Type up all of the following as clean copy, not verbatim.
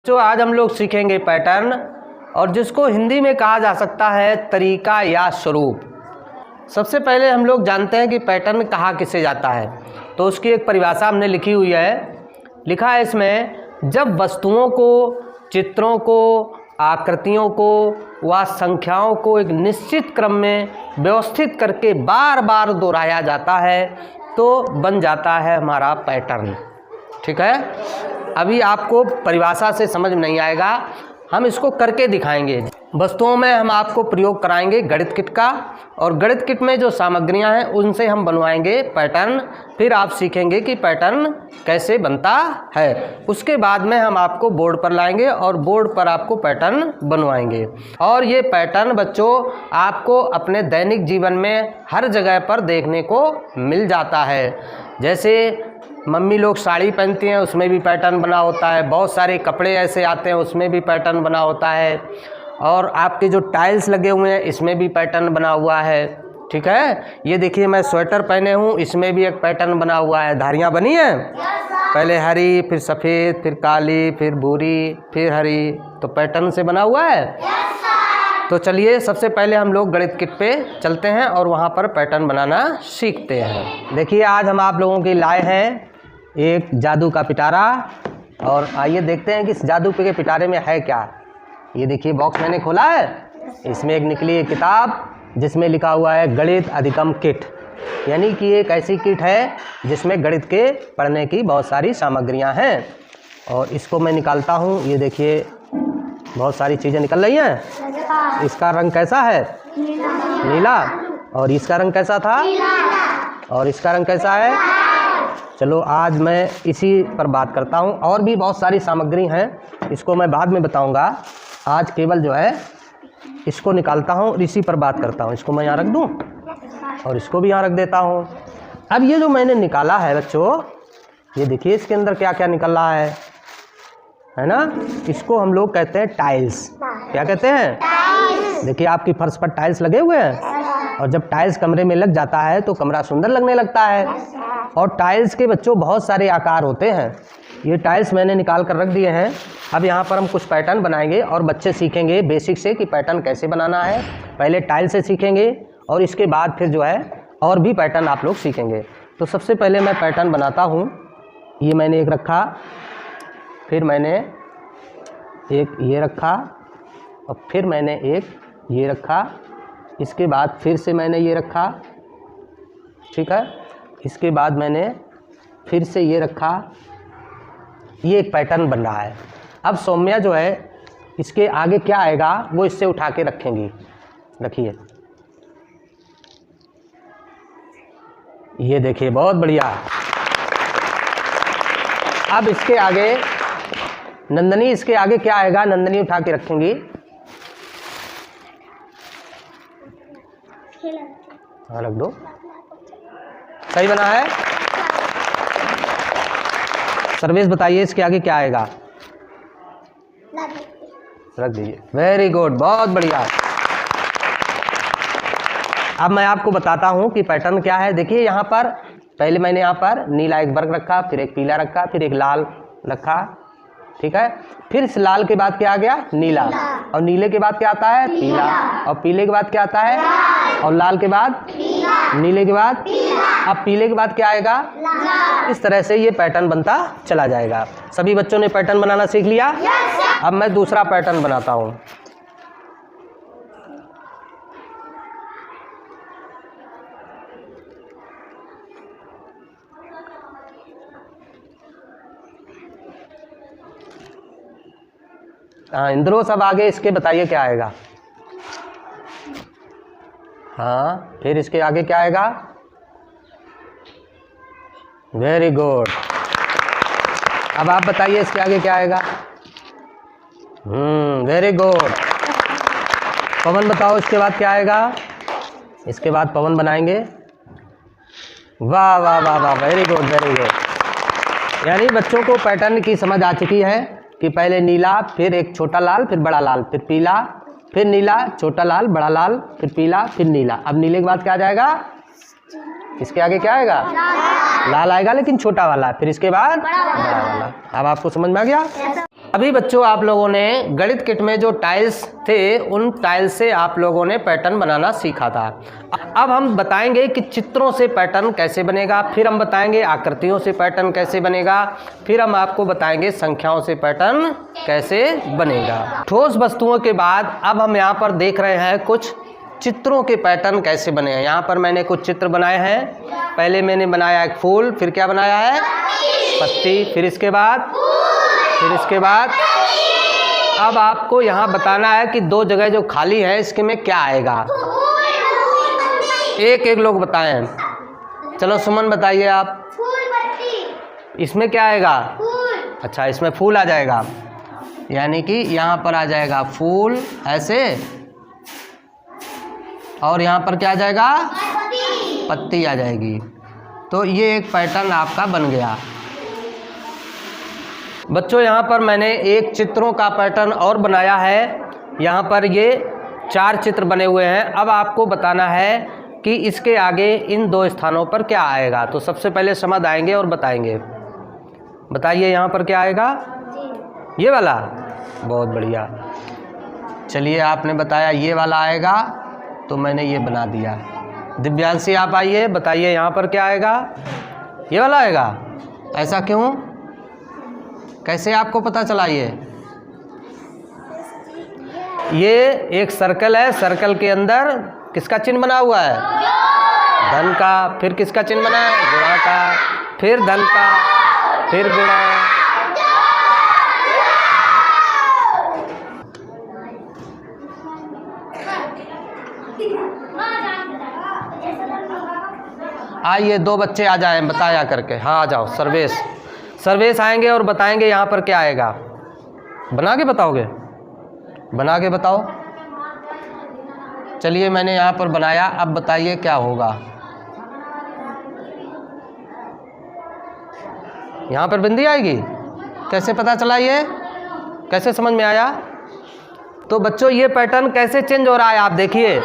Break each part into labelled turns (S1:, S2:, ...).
S1: तो आज हम लोग सीखेंगे पैटर्न, और जिसको हिंदी में कहा जा सकता है तरीका या स्वरूप। सबसे पहले हम लोग जानते हैं कि पैटर्न कहा किसे जाता है, तो उसकी एक परिभाषा हमने लिखी हुई है। लिखा है इसमें, जब वस्तुओं को, चित्रों को, आकृतियों को व संख्याओं को एक निश्चित क्रम में व्यवस्थित करके बार बार दोहराया जाता है तो बन जाता है हमारा पैटर्न। ठीक है, अभी आपको परिभाषा से समझ नहीं आएगा, हम इसको करके दिखाएंगे। वस्तुओं में हम आपको प्रयोग कराएंगे गणित किट का, और गणित किट में जो सामग्रियां हैं उनसे हम बनवाएंगे पैटर्न। फिर आप सीखेंगे कि पैटर्न कैसे बनता है। उसके बाद में हम आपको बोर्ड पर लाएंगे और बोर्ड पर आपको पैटर्न बनवाएंगे। और ये पैटर्न बच्चों आपको अपने दैनिक जीवन में हर जगह पर देखने को मिल जाता है। जैसे मम्मी लोग साड़ी पहनती हैं, उसमें भी पैटर्न बना होता है। बहुत सारे कपड़े ऐसे आते हैं, उसमें भी पैटर्न बना होता है। और आपके जो टाइल्स लगे हुए हैं इसमें भी पैटर्न बना हुआ है। ठीक है, ये देखिए मैं स्वेटर पहने हूँ, इसमें भी एक पैटर्न बना हुआ है। धारियाँ बनी हैं, पहले हरी, फिर सफ़ेद, फिर काली, फिर भूरी, फिर हरी, तो पैटर्न से बना हुआ है। तो चलिए सबसे पहले हम लोग गणित किट पे चलते हैं और वहाँ पर पैटर्न बनाना सीखते हैं। देखिए आज हम आप लोगों के लाए हैं एक जादू का पिटारा, और आइए देखते हैं कि इस जादू के पिटारे में है क्या। ये देखिए बॉक्स मैंने खोला है, इसमें एक निकली है किताब जिसमें लिखा हुआ है गणित अधिगम किट, यानी कि एक ऐसी किट है जिसमें गणित के पढ़ने की बहुत सारी सामग्रियां हैं। और इसको मैं निकालता हूँ, ये देखिए बहुत सारी चीज़ें निकल रही हैं। इसका रंग कैसा है? नीला। और इसका रंग कैसा था? और इसका रंग कैसा है? चलो आज मैं इसी पर बात करता हूँ। और भी बहुत सारी सामग्री हैं, इसको मैं बाद में बताऊँगा। आज केवल जो है इसको निकालता हूँ और इसी पर बात करता हूँ। इसको मैं यहाँ रख दूँ और इसको भी यहाँ रख देता हूँ। अब ये जो मैंने निकाला है बच्चों, ये देखिए इसके अंदर क्या क्या निकल रहा है ना। इसको हम लोग कहते हैं टाइल्स। क्या कहते हैं? देखिए आपकी फर्श पर टाइल्स लगे हुए हैं, और जब टाइल्स कमरे में लग जाता है तो कमरा सुंदर लगने लगता है। और टाइल्स के बच्चों बहुत सारे आकार होते हैं। ये टाइल्स मैंने निकाल कर रख दिए हैं। अब यहाँ पर हम कुछ पैटर्न बनाएंगे और बच्चे सीखेंगे बेसिक से कि पैटर्न कैसे बनाना है। पहले टाइल से सीखेंगे और इसके बाद फिर जो है और भी पैटर्न आप लोग सीखेंगे। तो सबसे पहले मैं पैटर्न बनाता हूँ। ये मैंने एक रखा, फिर मैंने एक ये रखा, और फिर मैंने एक ये रखा, इसके बाद फिर से मैंने ये रखा। ठीक है, इसके बाद मैंने फिर से ये रखा। ये एक पैटर्न बन रहा है। अब सौम्या जो है इसके आगे क्या आएगा वो इससे उठा के रखेंगी। रखिए, ये देखिए बहुत बढ़िया। अब इसके आगे नंदनी, इसके आगे क्या आएगा नंदनी उठा के रखेंगी। हाँ रख दो, सही बना है। सर्वेश बताइए इसके आगे क्या आएगा। रख दीजिए, वेरी गुड, बहुत बढ़िया। अब मैं आपको बताता हूं कि पैटर्न क्या है। देखिए यहाँ पर पहले मैंने यहाँ पर नीला एक वर्ग रखा, फिर एक पीला रखा, फिर एक लाल रखा। ठीक है, फिर इस लाल के बाद क्या आ गया? नीला। और नीले के बाद क्या आता है? पीला। और पीले के बाद क्या आता है? और लाल के बाद? नीले के बाद? अब पीले के बाद क्या आएगा? इस तरह से ये पैटर्न बनता चला जाएगा। सभी बच्चों ने पैटर्न बनाना सीख लिया। अब मैं दूसरा पैटर्न बनाता हूँ। हाँ इंद्रो, सब आगे इसके बताइए क्या आएगा। हाँ, फिर इसके आगे क्या आएगा? Very good. अब आप बताइए इसके आगे क्या आएगा। Very good. पवन बताओ इसके बाद क्या आएगा। इसके बाद पवन बनाएंगे। वाह वाह वाह वाह, वेरी गुड वेरी गुड। यानी बच्चों को पैटर्न की समझ आ चुकी है कि पहले नीला, फिर एक छोटा लाल, फिर बड़ा लाल, फिर पीला, फिर नीला, छोटा लाल, बड़ा लाल, फिर पीला, फिर नीला। अब नीले के बाद क्या आ जाएगा? इसके आगे क्या आएगा? लाल आएगा, लेकिन छोटा वाला। फिर इसके बाद बड़ा वाला। अब आपको समझ में आ गया। अभी बच्चों आप लोगों ने गणित किट में जो टाइल्स थे उन टाइल्स से आप लोगों ने पैटर्न बनाना सीखा था। अब हम बताएंगे कि चित्रों से पैटर्न कैसे बनेगा, फिर हम बताएंगे आकृतियों से पैटर्न कैसे बनेगा, फिर हम आपको बताएंगे संख्याओं से पैटर्न कैसे बनेगा। ठोस वस्तुओं के बाद अब हम यहाँ पर देख रहे हैं कुछ चित्रों के पैटर्न कैसे बने हैं। यहाँ पर मैंने कुछ चित्र बनाए हैं। पहले मैंने बनाया एक फूल, फिर क्या बनाया है, पत्ती, फिर इसके बाद अब आपको यहाँ बताना है कि दो जगह जो खाली है इसके में क्या आएगा। एक एक लोग बताएं। चलो सुमन बताइए आप।
S2: फूल पत्ती।
S1: इसमें क्या आएगा?
S2: फूल।
S1: अच्छा, इसमें फूल आ जाएगा, यानी कि यहाँ पर आ जाएगा फूल ऐसे, और यहाँ पर क्या आ जाएगा, पत्ती आ जाएगी। तो ये एक पैटर्न आपका बन गया। बच्चों यहाँ पर मैंने एक चित्रों का पैटर्न और बनाया है। यहाँ पर ये 4 चित्र बने हुए हैं। अब आपको बताना है कि इसके आगे इन 2 स्थानों पर क्या आएगा। तो सबसे पहले समझ आएंगे और बताएंगे। बताइए यहाँ पर क्या आएगा, ये वाला। बहुत बढ़िया। चलिए, आपने बताया ये वाला आएगा तो मैंने ये बना दिया। दिव्यांशी आप आइए, बताइए यहाँ पर क्या आएगा, ये वाला आएगा। ऐसा क्यों, कैसे आपको पता चला? ये एक सर्कल है, सर्कल के अंदर किसका चिन्ह बना हुआ है, धन का। फिर किसका चिन्ह बना है, गुणा का। फिर धन का, फिर गुणा। आइए 2 बच्चे आ जाएं, बताया करके। हाँ आ जाओ। सर्वेश आएंगे और बताएंगे यहाँ पर क्या आएगा। बना के बताओगे? बना के बताओ। चलिए, मैंने यहाँ पर बनाया, अब बताइए क्या होगा। यहाँ पर बिंदी आएगी, कैसे पता चला, ये कैसे समझ में आया? तो बच्चों ये पैटर्न कैसे चेंज हो रहा है आप देखिए।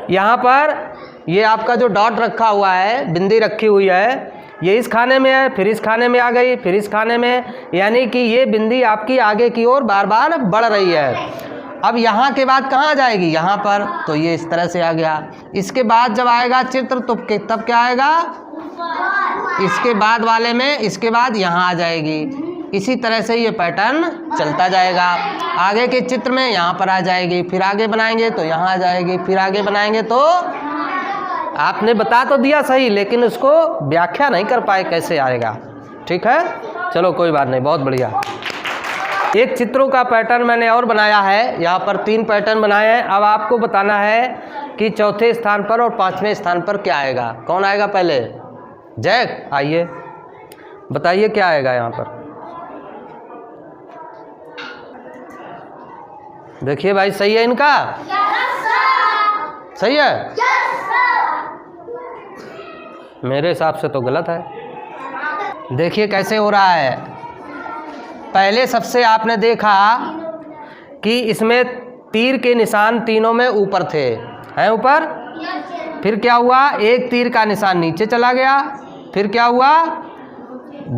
S1: यहाँ पर ये आपका जो डॉट रखा हुआ है, बिंदी रखी हुई है, ये इस खाने में है, फिर इस खाने में आ गई, फिर इस खाने में, यानी कि ये बिंदी आपकी आगे की ओर बार बार बढ़ रही है। अब यहाँ के बाद कहाँ जाएगी, यहाँ पर। तो ये इस तरह से आ गया। इसके बाद जब आएगा चित्र तो तब क्या आएगा, इसके बाद वाले में, इसके बाद यहाँ आ जाएगी। इसी तरह से ये पैटर्न चलता जाएगा। आगे के चित्र में यहाँ पर आ जाएगी, फिर आगे बनाएंगे तो यहाँ आ जाएगी, फिर आगे बनाएंगे तो। आपने बता तो दिया सही, लेकिन उसको व्याख्या नहीं कर पाए कैसे आएगा। ठीक है, चलो कोई बात नहीं, बहुत बढ़िया। एक चित्रों का पैटर्न मैंने और बनाया है। यहाँ पर 3 पैटर्न बनाए हैं। अब आपको बताना है कि चौथे स्थान पर और 5वें स्थान पर क्या आएगा। कौन आएगा पहले? जैक आइए, बताइए क्या आएगा यहाँ पर। देखिए भाई, सही है इनका? सही है? मेरे हिसाब से तो गलत है। देखिए कैसे हो रहा है। पहले सबसे आपने देखा कि इसमें तीर के निशान तीनों में ऊपर थे, हैं ऊपर। फिर क्या हुआ, एक तीर का निशान नीचे चला गया। फिर क्या हुआ,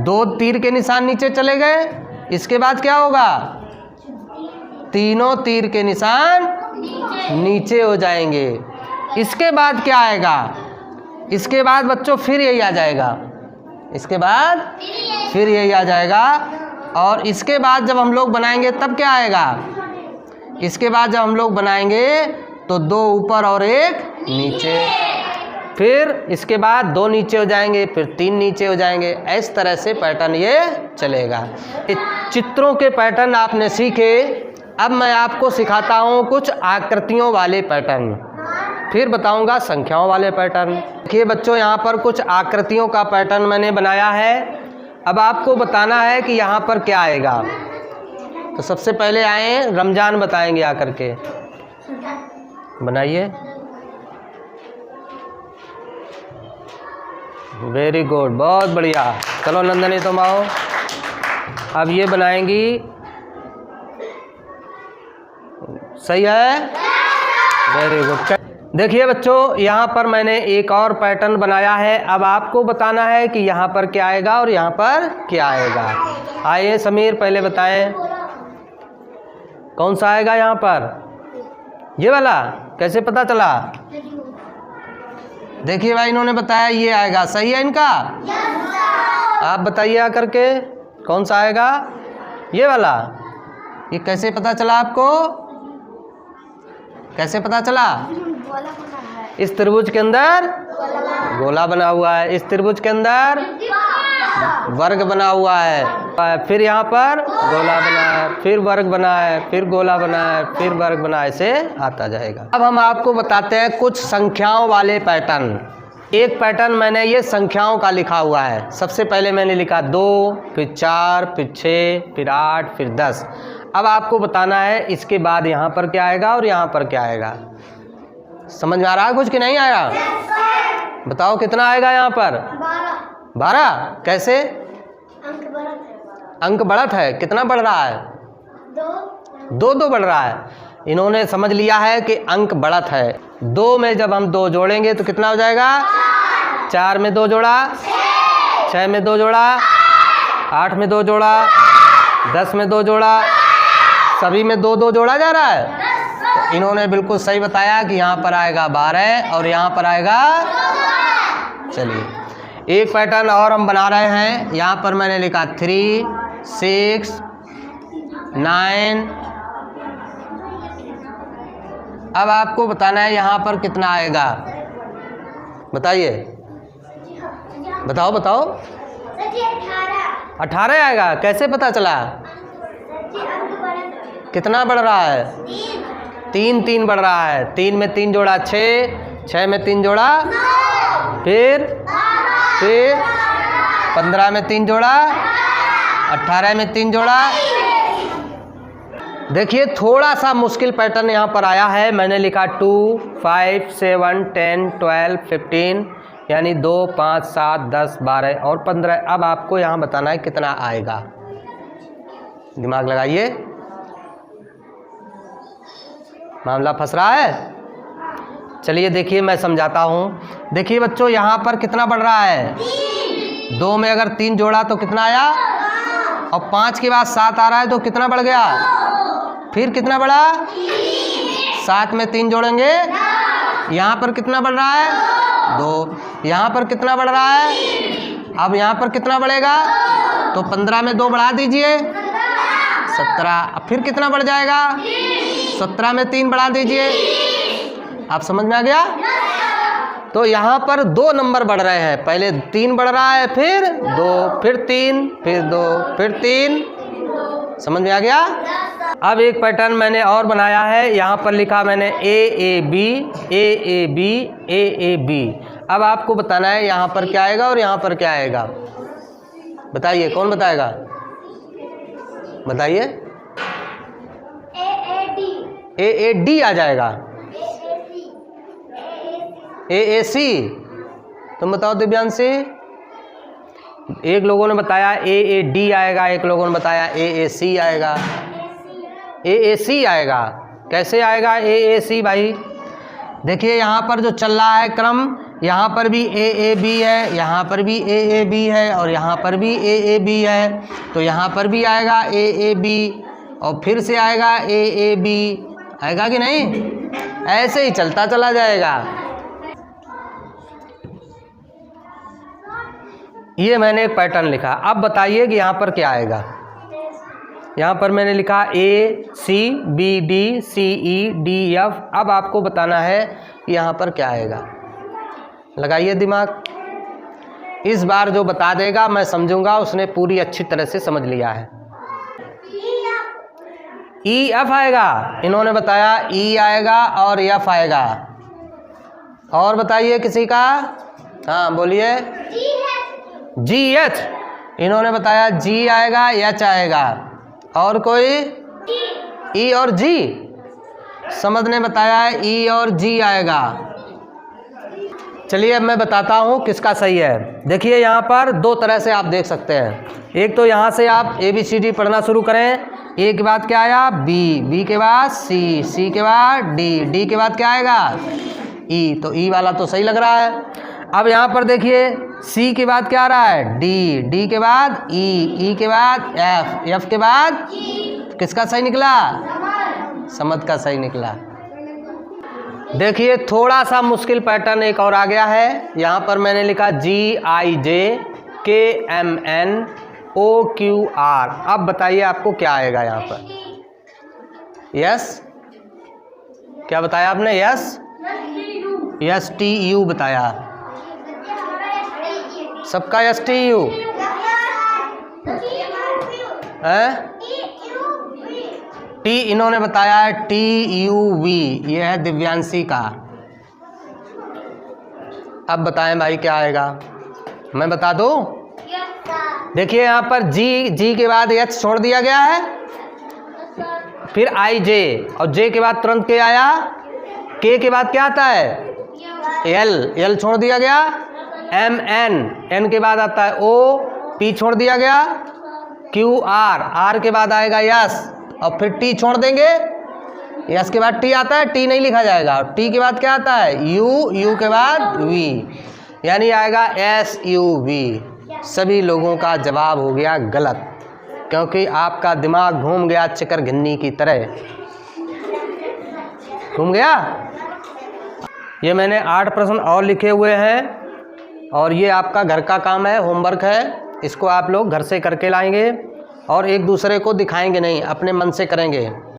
S1: 2 तीर के निशान नीचे चले गए। इसके बाद क्या होगा, तीनों तीर के निशान नीचे हो जाएंगे। इसके बाद क्या आएगा, इसके बाद बच्चों फिर यही आ जाएगा। इसके बाद फिर यही आ जाएगा। और इसके बाद जब हम लोग बनाएंगे तब क्या आएगा, इसके बाद जब हम लोग बनाएंगे तो 2 ऊपर और 1 नीचे। फिर इसके बाद 2 नीचे हो जाएंगे, फिर 3 नीचे हो जाएंगे। इस तरह से पैटर्न ये चलेगा। चित्रों के पैटर्न आपने सीखे। अब मैं आपको सिखाता हूँ कुछ आकृतियों वाले पैटर्न, फिर बताऊंगा संख्याओं वाले पैटर्न। देखिए बच्चों, यहाँ पर कुछ आकृतियों का पैटर्न मैंने बनाया है। अब आपको बताना है कि यहाँ पर क्या आएगा। तो सबसे पहले आए रमजान, बताएंगे आकर के। बनाइए। वेरी गुड, बहुत बढ़िया। चलो नंदनी तुम आओ। अब ये बनाएंगी, सही है? Very good. देखिए बच्चों, यहाँ पर मैंने एक और पैटर्न बनाया है। अब आपको बताना है कि यहाँ पर क्या आएगा और यहाँ पर क्या आएगा। आइए समीर, पहले बताएं। कौन सा आएगा यहाँ पर? ये वाला। कैसे पता चला? देखिए भाई, इन्होंने बताया ये आएगा। सही है इनका? आप बताइए आकर के कौन सा आएगा? ये वाला। ये कैसे पता चला आपको? कैसे पता चला? इस त्रिभुज के अंदर गोला बना हुआ है, इस त्रिभुज के अंदर वर्ग बना हुआ है, फिर यहाँ पर गोला बना है, फिर वर्ग बना है, फिर गोला बना है, फिर वर्ग बना है, ऐसे आता जाएगा। अब हम आपको बताते हैं कुछ संख्याओं वाले पैटर्न। एक पैटर्न मैंने ये संख्याओं का लिखा हुआ है। सबसे पहले मैंने लिखा 2, फिर 4, फिर 6, फिर 8, फिर 10। अब आपको बताना है इसके बाद यहाँ पर क्या आएगा और यहाँ पर क्या आएगा। समझ में आ रहा है कुछ कि नहीं आया? बताओ कितना आएगा यहाँ पर? 12। कैसे? अंक बढ़त है। कितना बढ़ रहा है? 2 बढ़ रहा है। इन्होंने समझ लिया है कि अंक बढ़त है। 2 में जब हम 2 जोड़ेंगे तो कितना हो जाएगा? 4 में 2 जोड़ा, 6 में 2 जोड़ा, 8 में 2 जोड़ा, 10 में 2 जोड़ा, सभी में 2 जोड़ा जा रहा है। इन्होंने बिल्कुल सही बताया कि यहाँ पर आएगा 12 और यहाँ पर आएगा। चलिए एक पैटर्न और हम बना रहे हैं। यहाँ पर मैंने लिखा 3, 6, 9। अब आपको बताना है यहाँ पर कितना आएगा। बताइए, बताओ। 18 आएगा। कैसे पता चला? कितना बढ़ रहा है? 3 बढ़ रहा है। 3 में 3 जोड़ा 6, 6 में 3 जोड़ा, फिर 15 में 3 जोड़ा, 18 में 3 जोड़ा। देखिए थोड़ा सा मुश्किल पैटर्न यहाँ पर आया है। मैंने लिखा 2, 5, 7, 10, 12, 15, यानी 2, 5, 7, 10, 12 और 15। अब आपको यहाँ बताना है कितना आएगा। दिमाग लगाइए, मामला फंस रहा है। चलिए देखिए मैं समझाता हूँ। देखिए बच्चों, यहाँ पर कितना बढ़ रहा है? 2 में अगर 3 जोड़ा तो कितना आया, और 5 के बाद 7 आ रहा है तो कितना बढ़ गया? फिर कितना बढ़ा? 7 में 3 जोड़ेंगे, यहाँ पर कितना बढ़ रहा है? 2। यहाँ पर कितना बढ़ रहा है? अब यहाँ पर कितना बढ़ेगा? तो 15 में 2 बढ़ा दीजिए, 17। अब फिर कितना बढ़ जाएगा? 17 में 3 बढ़ा दीजिए। आप समझ में आ गया? तो यहाँ पर 2 नंबर बढ़ रहे हैं। पहले 3 बढ़ रहा है, फिर 2, फिर 3, फिर 2, फिर 3। समझ में आ गया? अब एक पैटर्न मैंने और बनाया है। यहाँ पर लिखा मैंने AAB, AAB, AAB। अब आपको बताना है यहाँ पर क्या आएगा और यहाँ पर क्या आएगा। बताइए, कौन बताएगा? बताइए। AAD आ जाएगा। AAC। तुम बताओ दिव्यांशी। एक लोगों ने बताया AAD आएगा, एक लोगों ने बताया AAC आएगा। AAC आएगा। कैसे आएगा AAC भाई? देखिए यहाँ पर जो चल रहा है क्रम, यहाँ पर भी AAB है, यहाँ पर भी AAB है और यहाँ पर भी AAB है। तो यहाँ पर भी आएगा AAB और फिर से आएगा AAB। आएगा कि नहीं? ऐसे ही चलता चला जाएगा। ये मैंने एक पैटर्न लिखा। अब बताइए कि यहाँ पर क्या आएगा। यहाँ पर मैंने लिखा ACBDCEDF। अब आपको बताना है कि यहाँ पर क्या आएगा। लगाइए दिमाग। इस बार जो बता देगा मैं समझूंगा उसने पूरी अच्छी तरह से समझ लिया है। EF आएगा। इन्होंने बताया E आएगा और F आएगा। और बताइए किसी का। हाँ बोलिए। GH। इन्होंने बताया G आएगा, H आएगा। और कोई? E और G। समझ ने बताया E और G आएगा। चलिए अब मैं बताता हूँ किसका सही है। देखिए यहाँ पर 2 तरह से आप देख सकते हैं। एक तो यहाँ से आप ABCD पढ़ना शुरू करें। A के बाद क्या आया? B, B के बाद C, C के बाद D, D के बाद क्या आएगा? E। तो E वाला तो सही लग रहा है। अब यहाँ पर देखिए C के बाद क्या आ रहा है? D, D के बाद E, E के बाद F, F के बाद किसका सही निकला? समद का सही निकला। देखिए थोड़ा सा मुश्किल पैटर्न एक और आ गया है। यहाँ पर मैंने लिखा GIJKMNOQR। अब बताइए आपको क्या आएगा यहाँ पर। यस, क्या बताया आपने? यस, STU बताया। सबका STU है। टी इन्होंने बताया है TUV, ये है दिव्यांशी का। अब बताएं भाई क्या आएगा, मैं बता दूं? देखिए यहाँ पर जी के बाद H छोड़ दिया गया है, फिर IJ और J के बाद तुरंत K आया, K के बाद क्या आता है? L छोड़ दिया गया, N के बाद आता है O, P छोड़ दिया गया, QR के बाद आएगा यस, और फिर T छोड़ देंगे, यस के बाद T आता है, T नहीं लिखा जाएगा, T के बाद क्या आता है? U के बाद V, यानी आएगा SUV। सभी लोगों का जवाब हो गया गलत, क्योंकि आपका दिमाग घूम गया चिकर घिन्नी की तरह घूम गया। ये मैंने 8 प्रश्न और लिखे हुए हैं और ये आपका घर का काम है, होमवर्क है। इसको आप लोग घर से करके लाएंगे और एक दूसरे को दिखाएंगे नहीं, अपने मन से करेंगे।